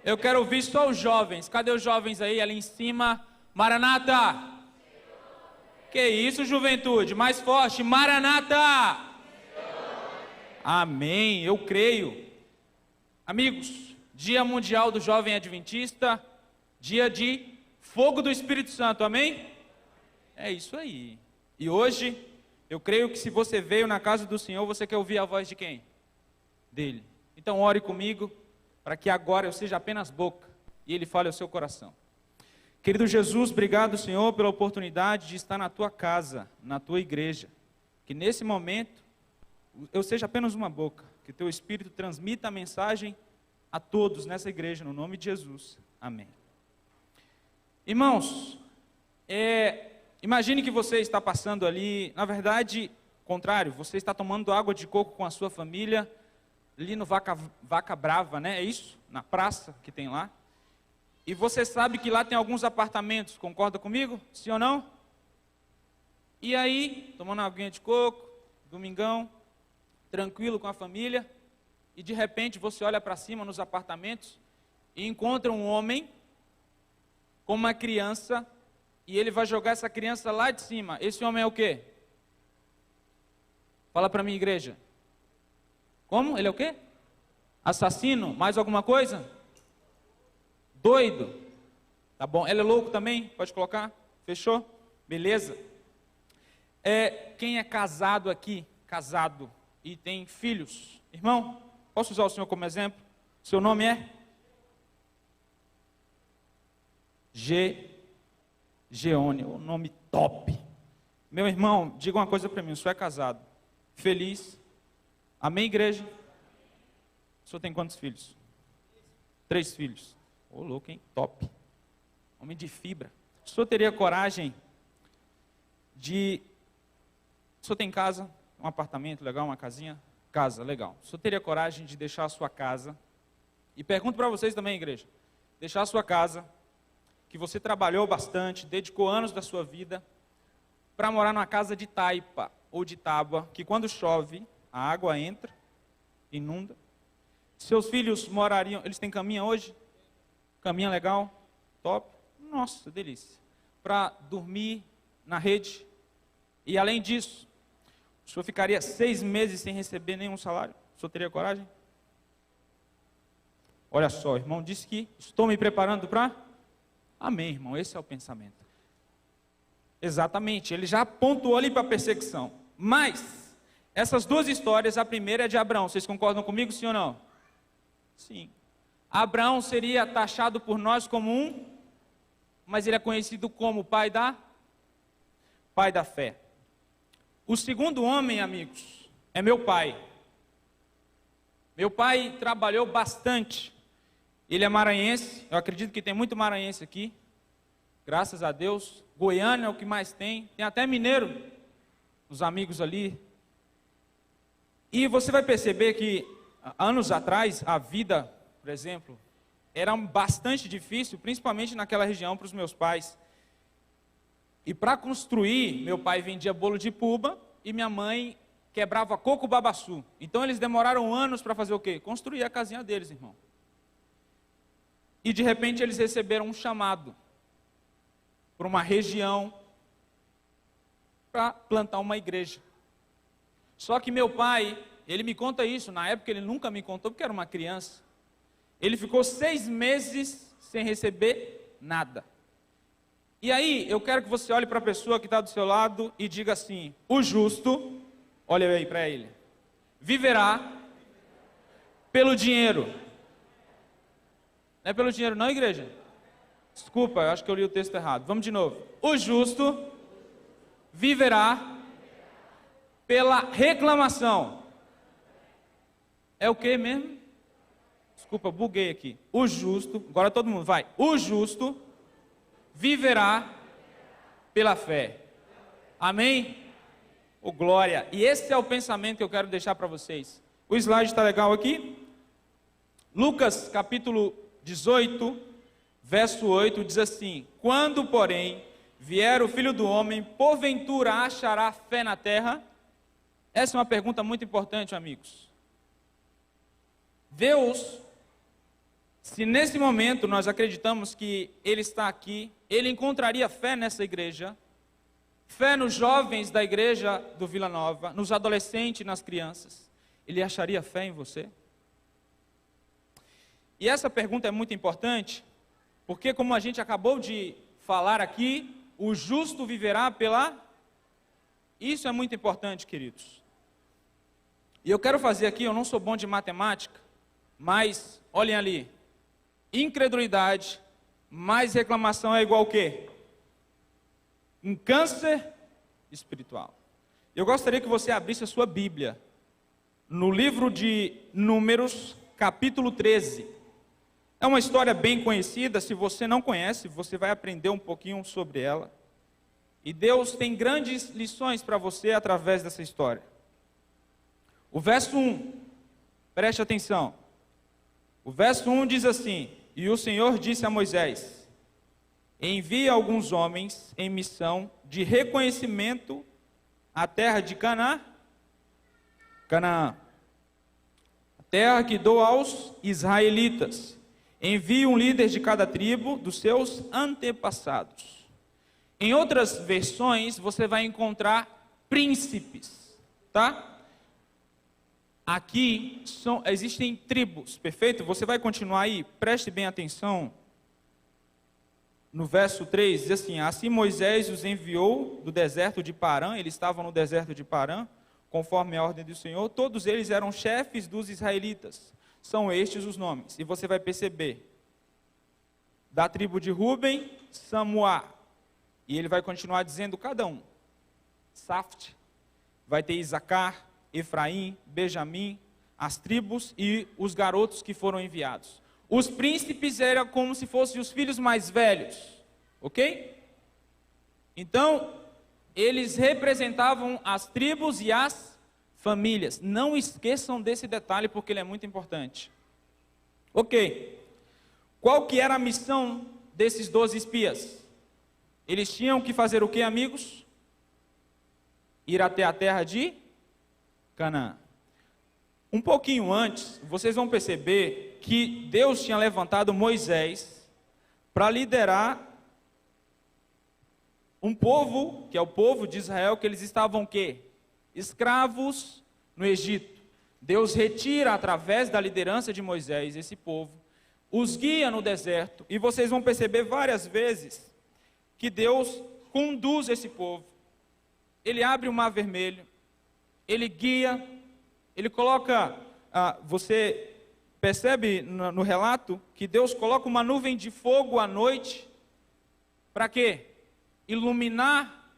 Eu quero ouvir só os jovens. Cadê os jovens aí, ali em cima? Maranata! Que isso, juventude? Mais forte, Maranata! Amém, eu creio. Amigos, Dia Mundial do Jovem Adventista, dia de fogo do Espírito Santo, amém? É isso aí. E hoje, eu creio que se você veio na casa do Senhor, você quer ouvir a voz de quem? Dele. Então ore comigo, para que agora eu seja apenas boca, e Ele fale ao seu coração. Querido Jesus, obrigado, Senhor, pela oportunidade de estar na Tua casa, na Tua igreja. Que nesse momento, eu seja apenas uma boca, que o Teu Espírito transmita a mensagem a todos nessa igreja, no nome de Jesus. Amém. Irmãos, imagine que você está passando ali, na verdade, contrário, você está tomando água de coco com a sua família, ali no Vaca Brava, né? É isso? Na praça que tem lá. E você sabe que lá tem alguns apartamentos, concorda comigo? Sim ou não? E aí, tomando uma aguinha de coco, domingão, tranquilo com a família, e de repente você olha para cima nos apartamentos e encontra um homem com uma criança e ele vai jogar essa criança lá de cima. Esse homem é o quê? Fala para mim, igreja. Como? Ele é o quê? Assassino? Mais alguma coisa? Doido? Tá bom. Ele é louco também? Pode colocar? Fechou? Beleza. Quem é casado aqui? Casado e tem filhos? Irmão, posso usar o senhor como exemplo? Seu nome é? Geone, um nome top. Meu irmão, diga uma coisa para mim, o senhor é casado, feliz, amém, igreja? O senhor tem quantos filhos? 3 filhos. Ô, louco, hein? Top. Homem de fibra. O senhor teria coragem de... O senhor tem casa, um apartamento legal, uma casinha? Casa, legal. O senhor teria coragem de deixar a sua casa? E pergunto para vocês também, igreja. Deixar a sua casa, que você trabalhou bastante, dedicou anos da sua vida, para morar numa casa de taipa ou de tábua, que quando chove, a água entra, inunda. Seus filhos morariam, eles têm caminha hoje? Caminha legal? Top? Nossa, delícia. Para dormir na rede. E além disso, o senhor ficaria 6 meses sem receber nenhum salário? O senhor teria coragem? Olha só, o irmão disse que estou me preparando para... Amém, irmão, esse é o pensamento. Exatamente, ele já pontuou ali para a perseguição. Mas, essas 2 histórias, a primeira é de Abraão. Vocês concordam comigo, sim ou não? Sim. Abraão seria taxado por nós como mas ele é conhecido como pai da fé. O segundo homem, amigos, é meu pai. Meu pai trabalhou bastante. Ele é maranhense, eu acredito que tem muito maranhense aqui. Graças a Deus. Goiânia é o que mais tem. Tem até mineiro, os amigos ali. E você vai perceber que, anos atrás, a vida, por exemplo, era bastante difícil, principalmente naquela região para os meus pais. E para construir, meu pai vendia bolo de puba e minha mãe quebrava coco babaçu. Então eles demoraram anos para fazer o quê? Construir a casinha deles, irmão. E de repente eles receberam um chamado para uma região para plantar uma igreja. Só que meu pai, ele me conta isso, na época ele nunca me contou porque era uma criança. Ele ficou 6 meses sem receber nada. E aí, eu quero que você olhe para a pessoa que está do seu lado e diga assim: o justo, olha aí para ele, viverá pelo dinheiro. Não é pelo dinheiro não, igreja? Desculpa, eu acho que eu li o texto errado. Vamos de novo. O justo viverá pela reclamação. É o que mesmo? Desculpa, buguei aqui. O justo, agora todo mundo vai. O justo viverá pela fé. Amém? Oh, glória. E esse é o pensamento que eu quero deixar para vocês. O slide está legal aqui? Lucas capítulo 18, verso 8 diz assim: quando, porém, vier o Filho do Homem, porventura achará fé na terra? Essa é uma pergunta muito importante, amigos. Deus Se nesse momento nós acreditamos que Ele está aqui, Ele encontraria fé nessa igreja, fé nos jovens da igreja do Vila Nova, nos adolescentes e nas crianças. Ele acharia fé em você? E essa pergunta é muito importante, porque como a gente acabou de falar aqui, o justo viverá pela... Isso é muito importante, queridos. E eu quero fazer aqui, eu não sou bom de matemática, mas olhem ali, incredulidade mais reclamação é igual o quê? Um câncer espiritual. Eu gostaria que você abrisse a sua Bíblia no livro de Números, capítulo 13. É uma história bem conhecida, se você não conhece, você vai aprender um pouquinho sobre ela. E Deus tem grandes lições para você através dessa história. O verso 1, preste atenção. O verso 1 diz assim: E o Senhor disse a Moisés: Envie alguns homens em missão de reconhecimento à terra de Canaã, a terra que dou aos israelitas. Envie um líder de cada tribo dos seus antepassados. Em outras versões, você vai encontrar príncipes, tá? Aqui existem tribos, perfeito? Você vai continuar aí, preste bem atenção. No verso 3, diz assim: Assim Moisés os enviou do deserto de Parã, eles estavam no deserto de Parã, conforme a ordem do Senhor, todos eles eram chefes dos israelitas. São estes os nomes, e você vai perceber. Da tribo de Ruben, Samuá, e ele vai continuar dizendo cada um. Saft, vai ter Isacar, Efraim, Benjamim, as tribos e os garotos que foram enviados. Os príncipes eram como se fossem os filhos mais velhos, ok? Então, eles representavam as tribos e as famílias. Não esqueçam desse detalhe porque ele é muito importante. Ok. Qual que era a missão desses 12 espias? Eles tinham que fazer o que, amigos? Ir até a terra de Canaã. Um pouquinho antes, vocês vão perceber que Deus tinha levantado Moisés para liderar um povo, que é o povo de Israel, que eles estavam o quê? Escravos no Egito. Deus retira através da liderança de Moisés esse povo, os guia no deserto, e vocês vão perceber várias vezes que Deus conduz esse povo. Ele abre o mar vermelho, ele guia, ele coloca, você percebe no relato que Deus coloca uma nuvem de fogo à noite, para quê? Iluminar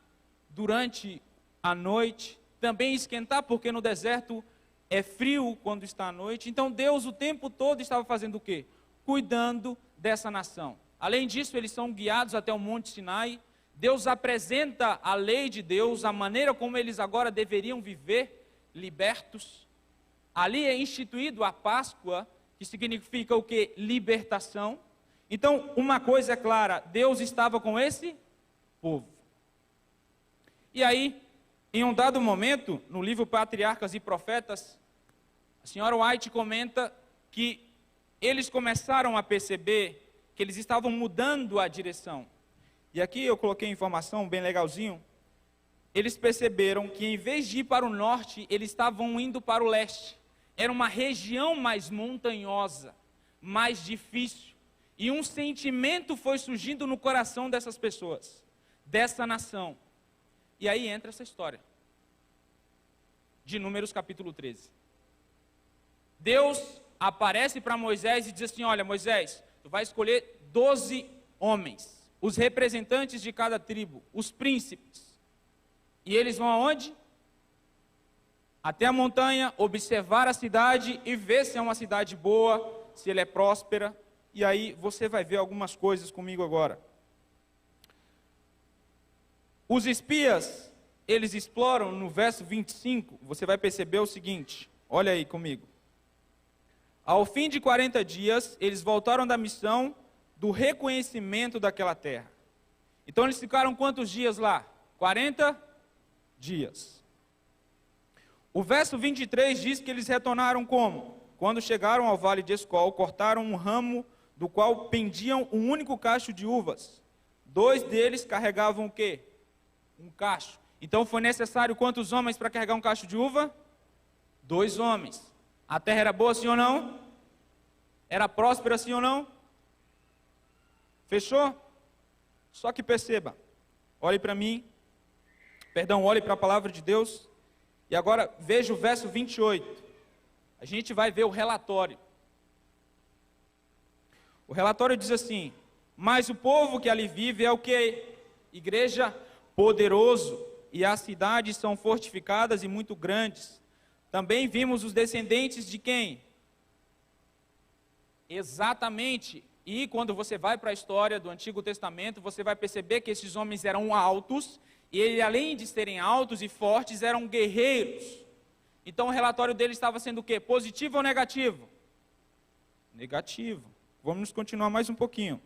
durante a noite, também esquentar, porque no deserto é frio quando está à noite. Então Deus o tempo todo estava fazendo o quê? Cuidando dessa nação. Além disso, eles são guiados até o Monte Sinai. Deus apresenta a lei de Deus, a maneira como eles agora deveriam viver, libertos. Ali é instituído a Páscoa, que significa o quê? Libertação. Então, uma coisa é clara, Deus estava com esse povo. E aí, em um dado momento, no livro Patriarcas e Profetas, a senhora White comenta que eles começaram a perceber que eles estavam mudando a direção. E aqui eu coloquei informação bem legalzinho. Eles perceberam que em vez de ir para o norte, eles estavam indo para o leste. Era uma região mais montanhosa, mais difícil. E um sentimento foi surgindo no coração dessas pessoas, dessa nação. E aí entra essa história de Números capítulo 13. Deus aparece para Moisés e diz assim: olha, Moisés, tu vai escolher 12 homens, os representantes de cada tribo, os príncipes. E eles vão aonde? Até a montanha, observar a cidade e ver se é uma cidade boa, se ela é próspera. E aí você vai ver algumas coisas comigo agora. Os espias, eles exploram no verso 25, você vai perceber o seguinte, olha aí comigo. Ao fim de 40 dias, eles voltaram da missão do reconhecimento daquela terra. Então eles ficaram quantos dias lá? 40 dias. O verso 23 diz que eles retornaram como? Quando chegaram ao vale de Escol, cortaram um ramo do qual pendiam um único cacho de uvas. 2 deles carregavam o quê? Um cacho. Então foi necessário quantos homens para carregar um cacho de uva? 2 homens. A terra era boa, sim ou não? Era próspera, sim ou não? Fechou? Só que perceba, olhe para mim, olhe para a palavra de Deus, e agora veja o verso 28. A gente vai ver o relatório. O relatório diz assim: mas o povo que ali vive é o que? Igreja, poderoso, e as cidades são fortificadas e muito grandes. Também vimos os descendentes de quem? Exatamente. E quando você vai para a história do Antigo Testamento, você vai perceber que esses homens eram altos, e eles, além de serem altos e fortes, eram guerreiros. Então o relatório deles estava sendo o quê? Positivo ou negativo? Negativo. Vamos continuar mais um pouquinho.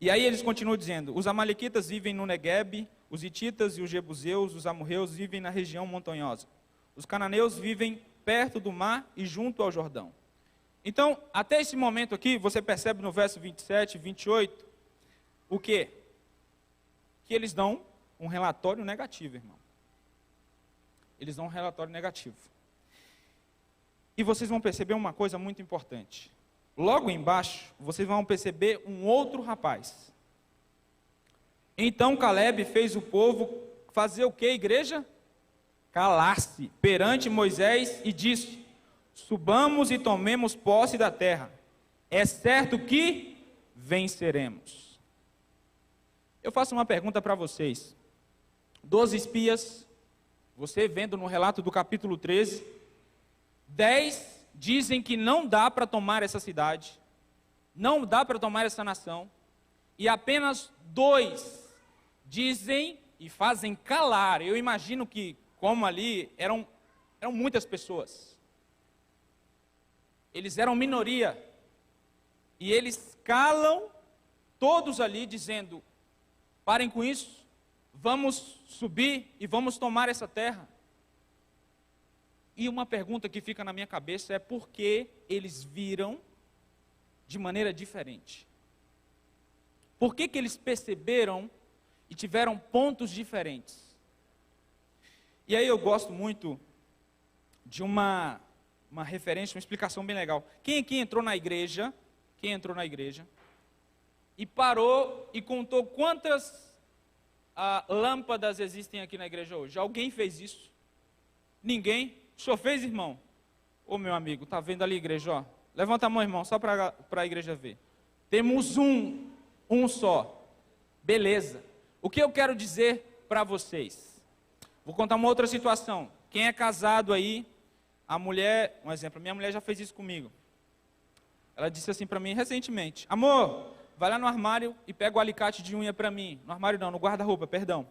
E aí eles continuam dizendo: os amalequitas vivem no Neguebe, os hititas e os jebuseus, os amorreus vivem na região montanhosa. Os cananeus vivem perto do mar e junto ao Jordão. Então, até esse momento aqui, você percebe no verso 27 e 28, o quê? Que eles dão um relatório negativo, irmão. Eles dão um relatório negativo. E vocês vão perceber uma coisa muito importante. Logo embaixo, vocês vão perceber um outro rapaz. Então Caleb fez o povo fazer o que, igreja? Calar-se perante Moisés e disse: subamos e tomemos posse da terra. É certo que venceremos. Eu faço uma pergunta para vocês. 12 espias, você vendo no relato do capítulo 13, 10 dizem que não dá para tomar essa cidade, não dá para tomar essa nação, e apenas 2 dizem e fazem calar. Eu imagino que, como ali, eram muitas pessoas. Eles eram minoria, e eles calam todos ali, dizendo: parem com isso, vamos subir e vamos tomar essa terra. E uma pergunta que fica na minha cabeça é: por que eles viram de maneira diferente? Por que eles perceberam e tiveram pontos diferentes? E aí eu gosto muito de uma referência, uma explicação bem legal. Quem aqui entrou na igreja, e parou e contou quantas lâmpadas existem aqui na igreja hoje? Alguém fez isso? Ninguém? O senhor fez, irmão? Ô meu amigo, tá vendo ali a igreja, ó? Levanta a mão, irmão, só para a igreja ver. Temos um só. Beleza. O que eu quero dizer para vocês? Vou contar uma outra situação. Quem é casado aí, a mulher, um exemplo, minha mulher já fez isso comigo. Ela disse assim para mim recentemente: amor, vai lá no armário e pega o alicate de unha para mim. No armário não, no guarda-roupa, perdão.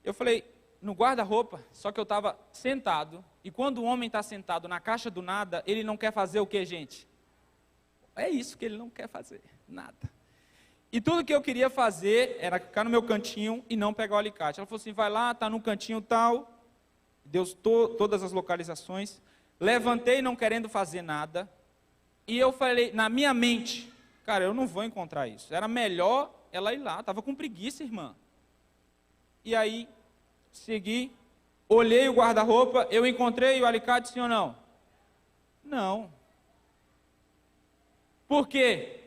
Eu falei: no guarda-roupa, só que eu estava sentado, e quando o homem está sentado na caixa do nada, ele não quer fazer o que, gente? É isso que ele não quer fazer, nada. E tudo que eu queria fazer era ficar no meu cantinho e não pegar o alicate. Ela falou assim: vai lá, está no cantinho tal, deu todas as localizações. Levantei não querendo fazer nada, e eu falei, na minha mente, cara, eu não vou encontrar isso. Era melhor ela ir lá, estava com preguiça, irmã. E aí, segui, olhei o guarda-roupa, eu encontrei o alicate, sim ou não? Não. Por quê?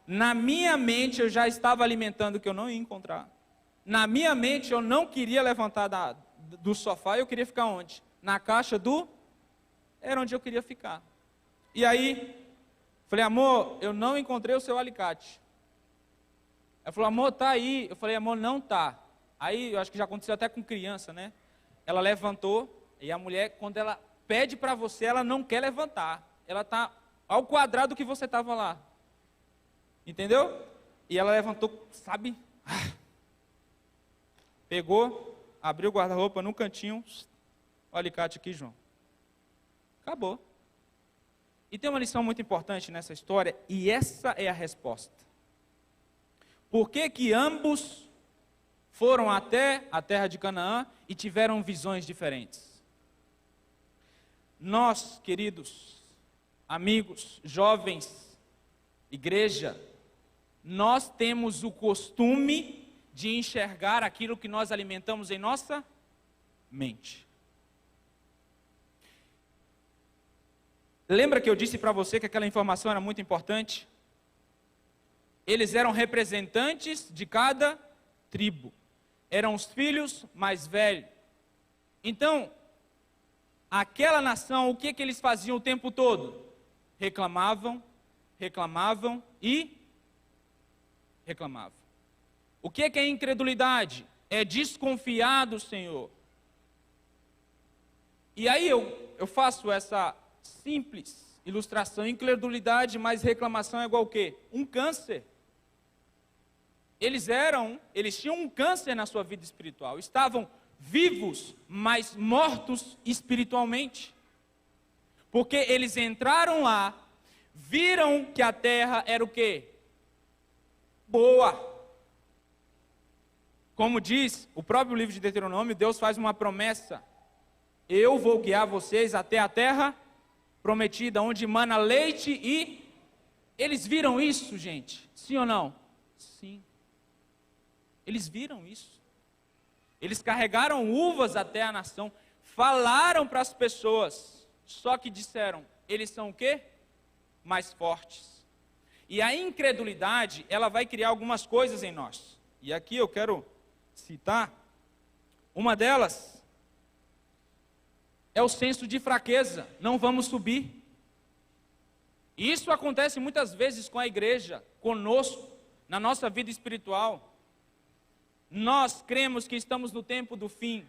Na minha mente eu já estava alimentando que eu não ia encontrar. Na minha mente eu não queria levantar do sofá, eu queria ficar onde? Na caixa era onde eu queria ficar. E aí, falei: amor, eu não encontrei o seu alicate. Ela falou: amor, tá aí. Eu falei: amor, não tá. Aí, eu acho que já aconteceu até com criança, né? Ela levantou, e a mulher, quando ela pede para você, ela não quer levantar. Ela está ao quadrado que você estava lá. Entendeu? E ela levantou, sabe? Pegou, abriu o guarda-roupa no cantinho. O alicate aqui, João. Acabou. E tem uma lição muito importante nessa história, e essa é a resposta. Por que ambos foram até a terra de Canaã e tiveram visões diferentes? Nós, queridos, amigos, jovens, igreja, nós temos o costume de enxergar aquilo que nós alimentamos em nossa mente. Lembra que eu disse para você que aquela informação era muito importante? Eles eram representantes de cada tribo. Eram os filhos mais velhos. Então, aquela nação, o que eles faziam o tempo todo? Reclamavam, reclamavam e reclamavam. O que é incredulidade? É desconfiar do Senhor. E aí eu faço essa simples ilustração. Incredulidade mais reclamação é igual o quê? Um câncer. Eles tinham um câncer na sua vida espiritual. Estavam vivos, mas mortos espiritualmente. Porque eles entraram lá, viram que a terra era o quê? Boa. Como diz o próprio livro de Deuteronômio, Deus faz uma promessa. Eu vou guiar vocês até a terra prometida, onde mana leite e... Eles viram isso, gente? Sim ou não? Sim. Eles viram isso. Eles carregaram uvas até a nação, falaram para as pessoas, só que disseram, eles são o quê? Mais fortes. E a incredulidade, ela vai criar algumas coisas em nós. E aqui eu quero citar, uma delas é o senso de fraqueza, não vamos subir. E isso acontece muitas vezes com a igreja, conosco, na nossa vida espiritual. Nós cremos que estamos no tempo do fim.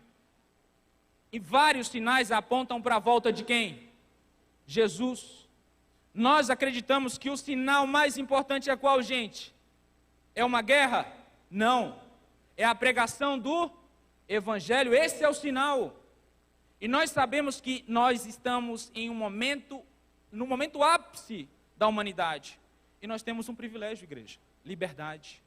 E vários sinais apontam para a volta de quem? Jesus. Nós acreditamos que o sinal mais importante é qual, gente? É uma guerra? Não. É a pregação do Evangelho. Esse é o sinal. E nós sabemos que nós estamos em no momento ápice da humanidade. E nós temos um privilégio, igreja. Liberdade.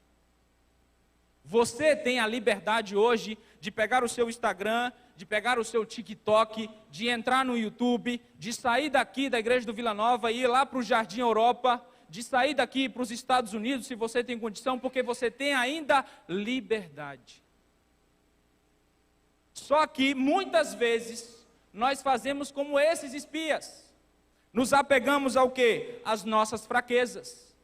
Você tem a liberdade hoje de pegar o seu Instagram, de pegar o seu TikTok, de entrar no YouTube, de sair daqui da igreja do Vila Nova e ir lá para o Jardim Europa, de sair daqui para os Estados Unidos, se você tem condição, porque você tem ainda liberdade. Só que muitas vezes nós fazemos como esses espias. Nos apegamos ao quê? Às nossas fraquezas,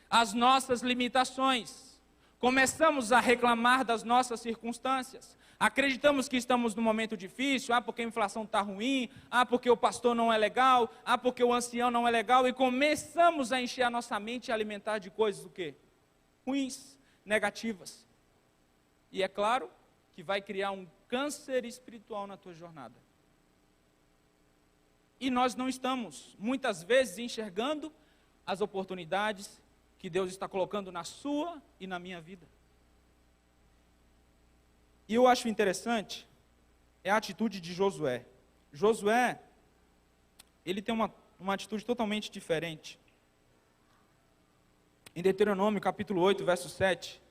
às nossas limitações. Começamos a reclamar das nossas circunstâncias. Acreditamos que estamos num momento difícil, porque a inflação está ruim, porque o pastor não é legal, porque o ancião não é legal, e começamos a encher a nossa mente e alimentar de coisas o quê? Ruins, negativas. E é claro que vai criar um câncer espiritual na tua jornada. E nós não estamos, muitas vezes, enxergando as oportunidades que Deus está colocando na sua e na minha vida. E eu acho interessante, é a atitude de Josué. Josué, ele tem uma atitude totalmente diferente. Em Deuteronômio, capítulo 8, verso 7,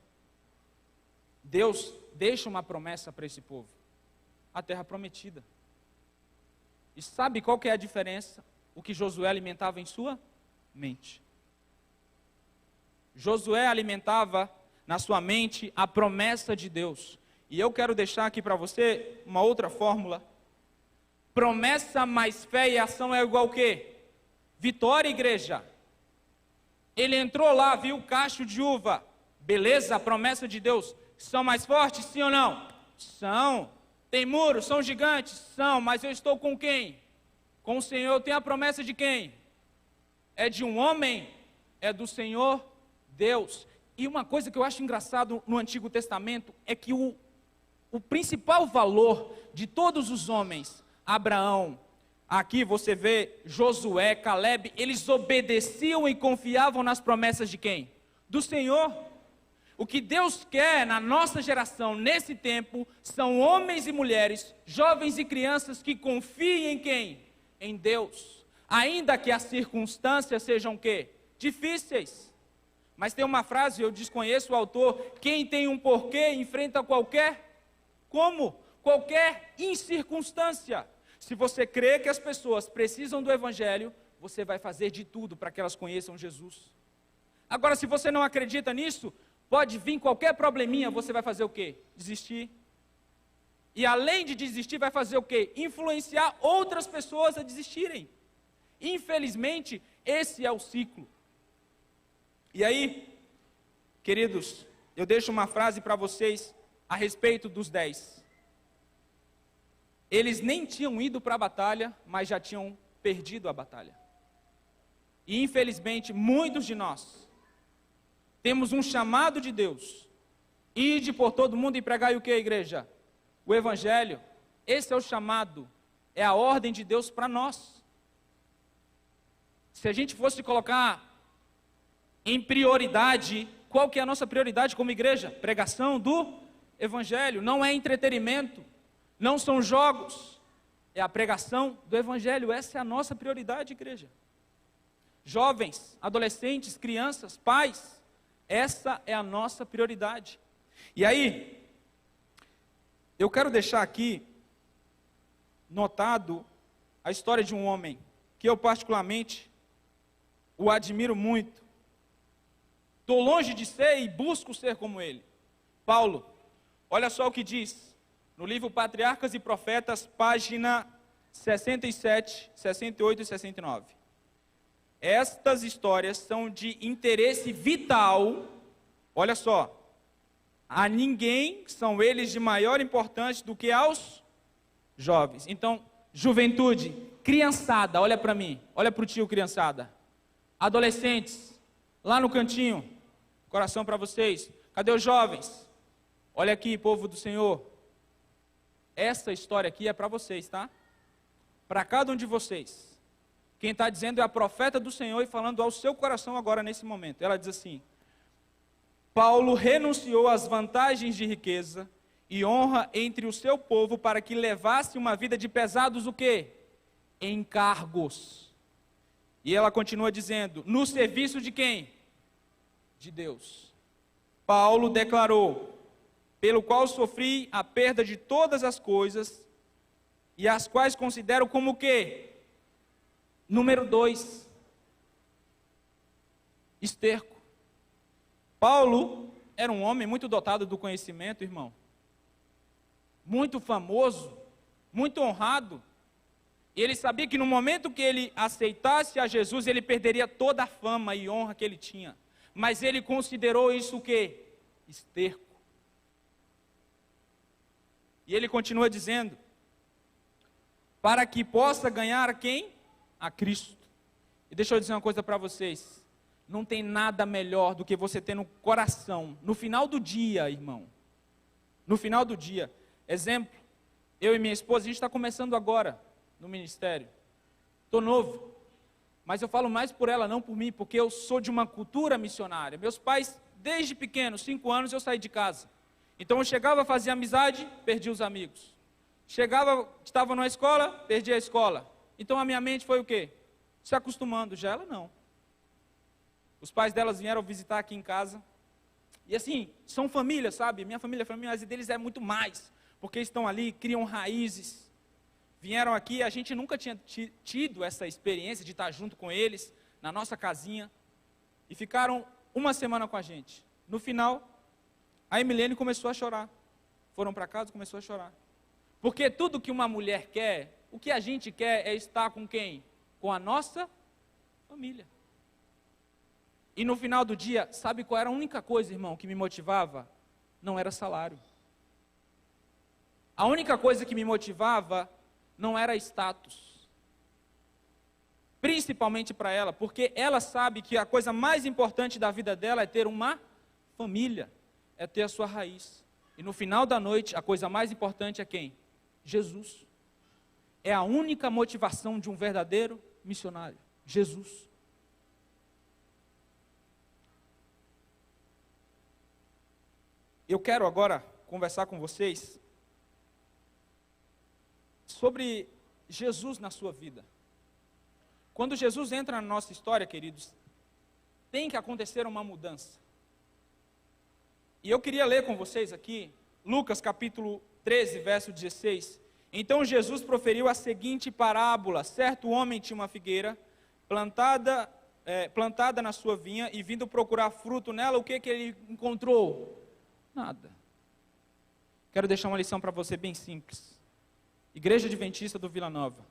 Deus deixa uma promessa para esse povo. A terra prometida. E sabe qual que é a diferença? O que Josué alimentava em sua mente. Josué alimentava na sua mente a promessa de Deus. E eu quero deixar aqui para você uma outra fórmula. Promessa mais fé e ação é igual o quê? Vitória, igreja. Ele entrou lá, viu o cacho de uva. Beleza, a promessa de Deus. São mais fortes, sim ou não? São. Tem muros, são gigantes? São, mas eu estou com quem? Com o Senhor. Eu tenho a promessa de quem? É de um homem? É do Senhor Deus. E uma coisa que eu acho engraçado no Antigo Testamento é que o principal valor de todos os homens, Abraão, aqui você vê Josué, Caleb, eles obedeciam e confiavam nas promessas de quem? Do Senhor. O que Deus quer na nossa geração, nesse tempo, são homens e mulheres, jovens e crianças que confiem em quem? Em Deus. Ainda que as circunstâncias sejam o quê? Difíceis. Mas tem uma frase, eu desconheço o autor, quem tem um porquê enfrenta qualquer, como? Qualquer incircunstância. Se você crê que as pessoas precisam do Evangelho, você vai fazer de tudo para que elas conheçam Jesus. Agora, se você não acredita nisso, pode vir qualquer probleminha, você vai fazer o quê? Desistir. E além de desistir, vai fazer o quê? Influenciar outras pessoas a desistirem. Infelizmente, esse é o ciclo. E aí, queridos, eu deixo uma frase para vocês a respeito dos 10. Eles nem tinham ido para a batalha, mas já tinham perdido a batalha. E infelizmente, muitos de nós temos um chamado de Deus. Ide por todo mundo e pregai o que, igreja? O Evangelho. Esse é o chamado, é a ordem de Deus para nós. Se a gente fosse colocar em prioridade, qual que é a nossa prioridade como igreja? Pregação do Evangelho, não é entretenimento, não são jogos, é a pregação do Evangelho, essa é a nossa prioridade, igreja. Jovens, adolescentes, crianças, pais, essa é a nossa prioridade. E aí, eu quero deixar aqui notado a história de um homem que eu particularmente o admiro muito. Estou longe de ser e busco ser como ele. Paulo, olha só o que diz no livro Patriarcas e Profetas, página 67, 68 e 69. Estas histórias são de interesse vital, olha só, a ninguém são eles de maior importância do que aos jovens. Então, juventude, criançada, olha para mim, olha para o tio criançada. Adolescentes, lá no cantinho, coração para vocês. Cadê os jovens? Olha aqui, povo do Senhor. Essa história aqui é para vocês, tá? Para cada um de vocês. Quem está dizendo é a profeta do Senhor e falando ao seu coração agora nesse momento. Ela diz assim: Paulo renunciou às vantagens de riqueza e honra entre o seu povo para que levasse uma vida de pesados o quê? Encargos. E ela continua dizendo, no serviço de quem? De Deus. Paulo declarou, pelo qual sofri a perda de todas as coisas, e as quais considero como o quê? Número 2, esterco. Paulo era um homem muito dotado do conhecimento, irmão. Muito famoso, muito honrado. E ele sabia que no momento que ele aceitasse a Jesus, ele perderia toda a fama e honra que ele tinha. Mas ele considerou isso o quê? Esterco. E ele continua dizendo, para que possa ganhar a quem? A Cristo. E deixa eu dizer uma coisa para vocês. Não tem nada melhor do que você ter no coração, no final do dia, irmão. No final do dia. Exemplo, eu e minha esposa, a gente está começando agora no ministério. Estou novo. Mas eu falo mais por ela, não por mim, porque eu sou de uma cultura missionária. Meus pais, desde pequeno, 5 anos, eu saí de casa. Então eu chegava, fazia amizade, perdi os amigos. Chegava, estava na escola, perdi a escola. Então a minha mente foi o quê? Se acostumando. Já ela não. Os pais delas vieram visitar aqui em casa. E assim, são família, sabe? Minha família, mas deles é muito mais. Porque estão ali, criam raízes. Vieram aqui, a gente nunca tinha tido essa experiência de estar junto com eles, na nossa casinha. E ficaram uma semana com a gente. No final, a Emilene começou a chorar. Foram para casa e começou a chorar. Porque tudo que uma mulher quer, o que a gente quer é estar com quem? Com a nossa família. E no final do dia, sabe qual era a única coisa, irmão, que me motivava? Não era salário. A única coisa que me motivava não era status. Principalmente para ela, porque ela sabe que a coisa mais importante da vida dela é ter uma família, é ter a sua raiz. E no final da noite, a coisa mais importante é quem? Jesus. É a única motivação de um verdadeiro missionário. Jesus. Eu quero agora conversar com vocês sobre Jesus na sua vida. Quando Jesus entra na nossa história, queridos, tem que acontecer uma mudança. E eu queria ler com vocês aqui, Lucas capítulo 13, verso 16. Então Jesus proferiu a seguinte parábola. Certo homem tinha uma figueira, plantada na sua vinha e vindo procurar fruto nela, o que ele encontrou? Nada. Quero deixar uma lição para você bem simples. Igreja Adventista do Vila Nova.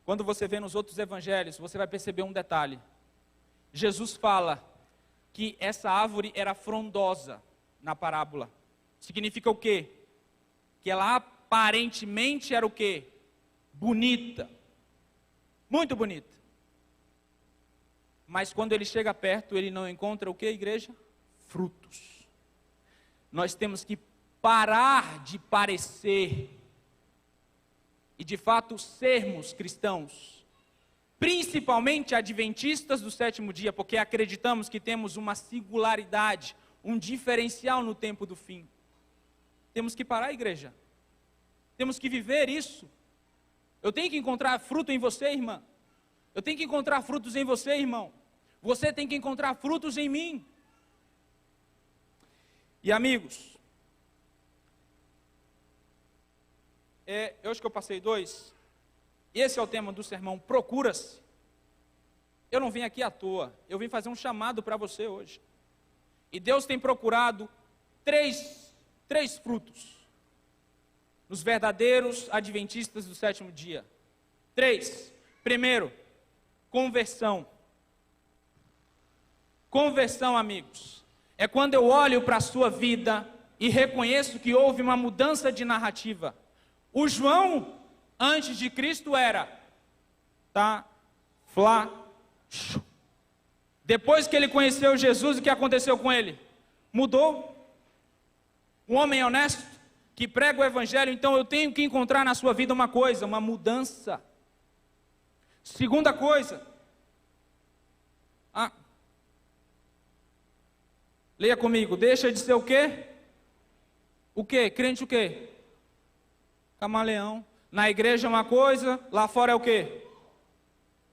Quando você vê nos outros evangelhos, você vai perceber um detalhe. Jesus fala que essa árvore era frondosa na parábola. Significa o quê? Que ela aparentemente era o quê? Bonita. Muito bonita. Mas quando ele chega perto, ele não encontra o quê, igreja? Frutos. Nós temos que parar de parecer e de fato sermos cristãos, principalmente adventistas do sétimo dia, porque acreditamos que temos uma singularidade, um diferencial no tempo do fim. Temos que parar, igreja. Temos que viver isso. Eu tenho que encontrar fruto em você, irmã. Eu tenho que encontrar frutos em você, irmão. Você tem que encontrar frutos em mim. E amigos, eu acho que eu passei 2. Esse é o tema do sermão, procura-se. Eu não vim aqui à toa, eu vim fazer um chamado para você hoje. E Deus tem procurado três frutos nos verdadeiros adventistas do sétimo dia. 3. Primeiro, conversão. Conversão, amigos, é quando eu olho para a sua vida e reconheço que houve uma mudança de narrativa. O João, antes de Cristo, era depois que ele conheceu Jesus, o que aconteceu com ele? Mudou. Um homem honesto, que prega o evangelho, então eu tenho que encontrar na sua vida uma coisa, uma mudança. Segunda coisa, leia comigo, deixa de ser o quê? O quê? Crente o quê? Camaleão. Na igreja é uma coisa, lá fora é o quê?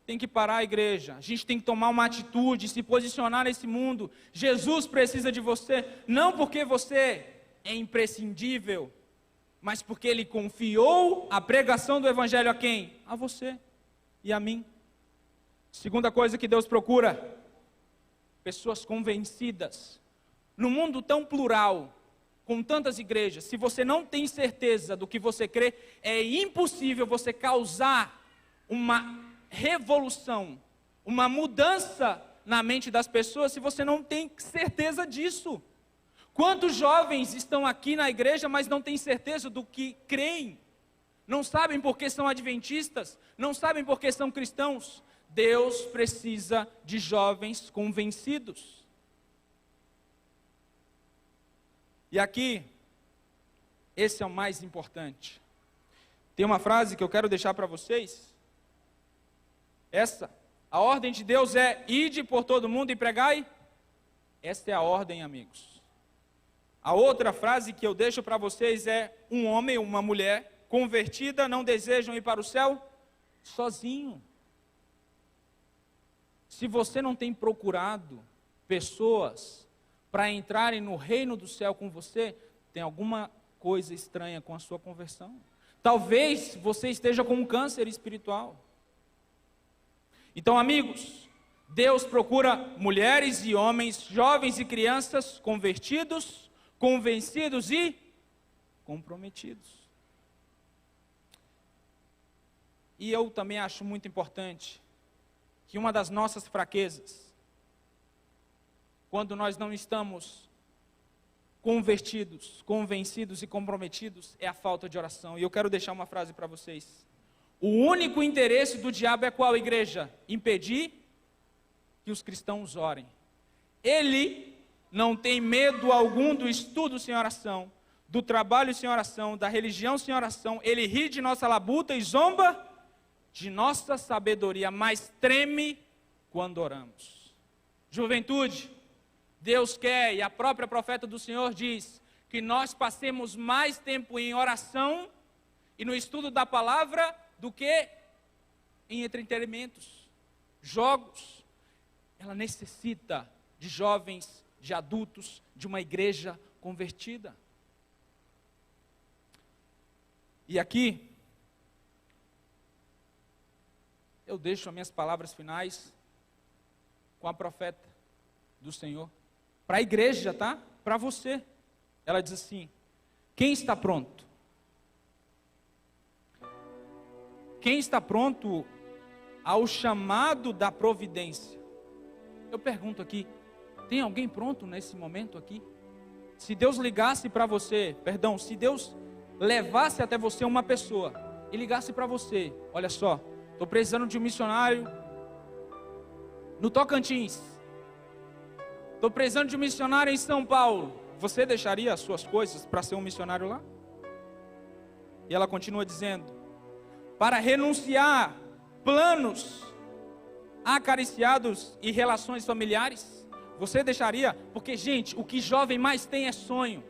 Tem que parar a igreja, a gente tem que tomar uma atitude, se posicionar nesse mundo. Jesus precisa de você, não porque você é imprescindível, mas porque Ele confiou a pregação do evangelho a quem? A você e a mim. Segunda coisa que Deus procura, pessoas convencidas. No mundo tão plural, com tantas igrejas, se você não tem certeza do que você crê, é impossível você causar uma revolução, uma mudança na mente das pessoas, se você não tem certeza disso. Quantos jovens estão aqui na igreja, mas não têm certeza do que creem? Não sabem porque são adventistas, não sabem porque são cristãos. Deus precisa de jovens convencidos. E aqui, esse é o mais importante. Tem uma frase que eu quero deixar para vocês. A ordem de Deus é: ide por todo mundo e pregai. Essa é a ordem, amigos. A outra frase que eu deixo para vocês é: um homem ou uma mulher convertida não desejam ir para o céu sozinho. Se você não tem procurado pessoas para entrarem no reino do céu com você, tem alguma coisa estranha com a sua conversão. Talvez você esteja com um câncer espiritual. Então, amigos, Deus procura mulheres e homens, jovens e crianças convertidos, convencidos e comprometidos. E eu também acho muito importante que uma das nossas fraquezas, quando nós não estamos convertidos, convencidos e comprometidos, é a falta de oração. E eu quero deixar uma frase para vocês. O único interesse do diabo é qual, igreja? Impedir que os cristãos orem. Ele não tem medo algum do estudo sem oração, do trabalho sem oração, da religião sem oração. Ele ri de nossa labuta e zomba de nossa sabedoria, mas treme quando oramos. Juventude, Deus quer, e a própria profeta do Senhor diz, que nós passemos mais tempo em oração e no estudo da palavra do que em entretenimentos, jogos. Ela necessita de jovens, de adultos, de uma igreja convertida. E aqui, eu deixo as minhas palavras finais com a profeta do Senhor. Para a igreja, tá? Para você. Ela diz assim: quem está pronto? Quem está pronto ao chamado da providência? Eu pergunto aqui, tem alguém pronto nesse momento aqui? Se Deus ligasse para você, se Deus levasse até você uma pessoa e ligasse para você: olha só, estou precisando de um missionário no Tocantins, estou precisando de um missionário em São Paulo, você deixaria as suas coisas para ser um missionário lá? E ela continua dizendo: para renunciar planos acariciados e relações familiares, você deixaria? Porque, gente, o que jovem mais tem é sonho.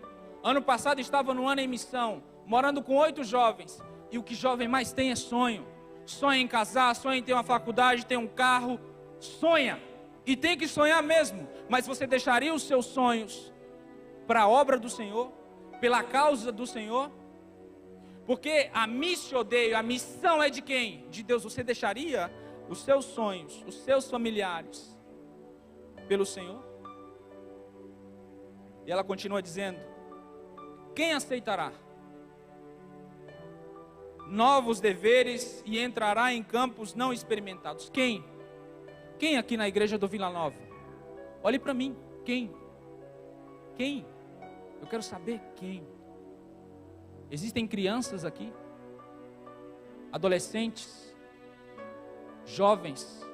Ano passado estava no ano em missão, morando com 8 jovens, e o que jovem mais tem é sonho. Sonha em casar, sonha em ter uma faculdade, ter um carro, sonha, e tem que sonhar mesmo. Mas você deixaria os seus sonhos para a obra do Senhor, pela causa do Senhor? Porque a missão é de quem? De Deus. Você deixaria os seus sonhos, os seus familiares, pelo Senhor? E ela continua dizendo: quem aceitará novos deveres e entrará em campos não experimentados? Quem? Quem aqui na igreja do Vila Nova? Olhe para mim, quem? Quem? Eu quero saber quem. Existem crianças aqui, adolescentes, jovens,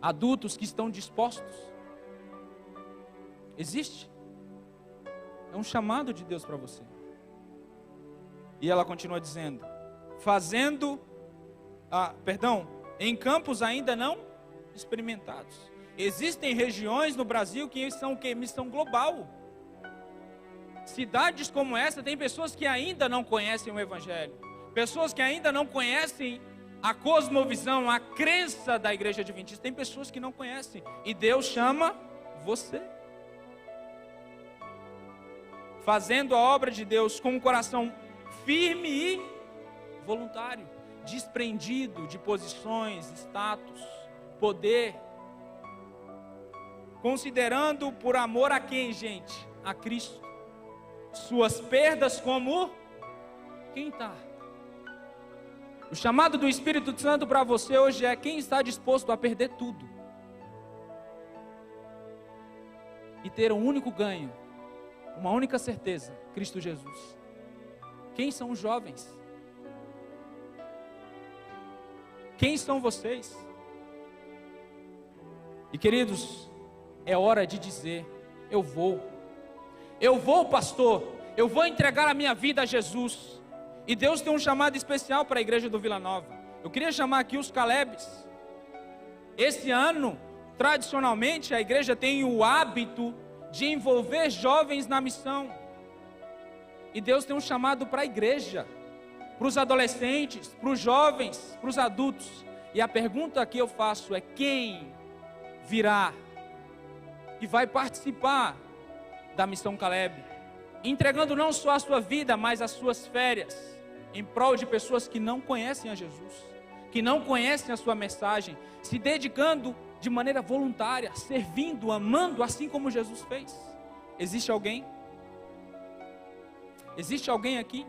adultos que estão dispostos? Existe? É um chamado de Deus para você. E ela continua dizendo: em campos ainda não experimentados. Existem regiões no Brasil que são o quê? Missão global. Cidades como essa, tem pessoas que ainda não conhecem o Evangelho, pessoas que ainda não conhecem a cosmovisão, a crença da Igreja Adventista. Tem pessoas que não conhecem, e Deus chama você, fazendo a obra de Deus com um coração firme e voluntário, desprendido de posições, status, poder, considerando por amor a quem, gente? A Cristo. Suas perdas como quem está? O chamado do Espírito Santo para você hoje é: quem está disposto a perder tudo e ter um único ganho, uma única certeza: Cristo Jesus. Quem são os jovens? Quem são vocês? E queridos, é hora de dizer: eu vou, pastor, eu vou entregar a minha vida a Jesus. E Deus tem um chamado especial para a igreja do Vila Nova. Eu queria chamar aqui os Calebes. Esse ano, tradicionalmente, a igreja tem o hábito de envolver jovens na missão. E Deus tem um chamado para a igreja, para os adolescentes, para os jovens, para os adultos. E a pergunta que eu faço é: quem virá e vai participar da missão Caleb, entregando não só a sua vida, mas as suas férias, em prol de pessoas que não conhecem a Jesus, que não conhecem a sua mensagem, se dedicando de maneira voluntária, servindo, amando, assim como Jesus fez? Existe alguém? Existe alguém aqui?